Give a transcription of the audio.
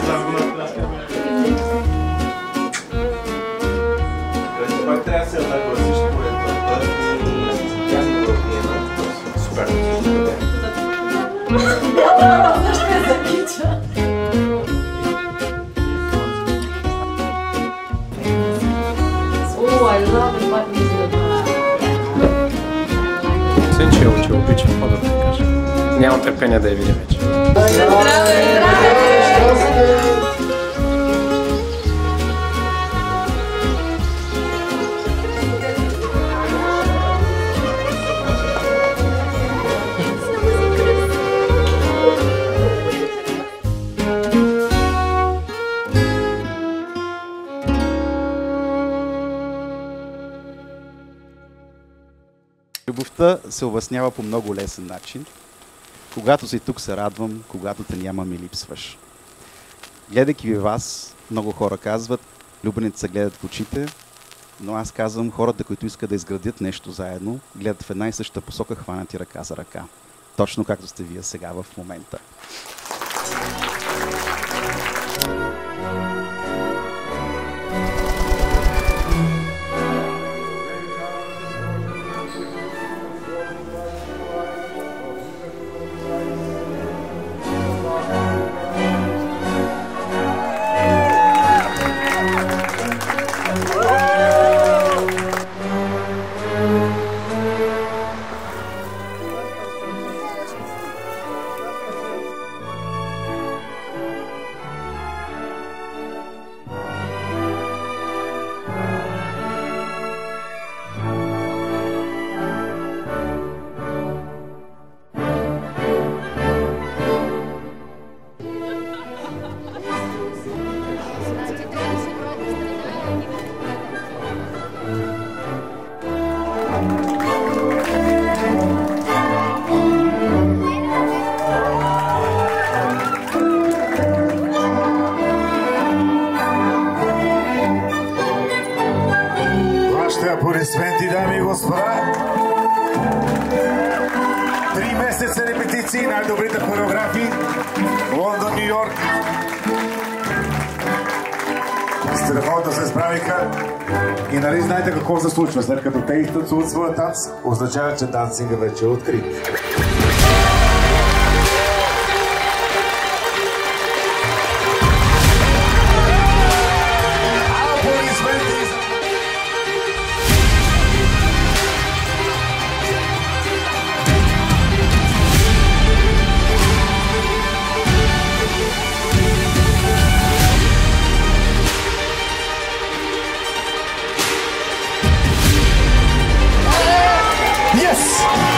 само го напляскаме. Пак трябва да се нагласиш според това и тя не го е супер. Защо е за кича? I love it, what music. Сенче, че обичам, по-да да кажа. Нямам търпение да я видя вече. Здраве! Любовта се обяснява по много лесен начин. Когато си тук, се радвам, когато те няма, ми липсваш. Гледайки ви вас, много хора казват, любените се гледат в очите, но аз казвам, хората, които искат да изградят нещо заедно, гледат в една и съща посока, хванати ръка за ръка. Точно както сте вие сега в момента. Аплодисменти, дами и господа! 3 месеца репетиции, най-добрите хореографи, Лондон, Ню Йорк. Страхотно се справиха и нали знаете какво се случва, след като те изтанцуват своя танц, означава, че дансинга вече е открит. Yes!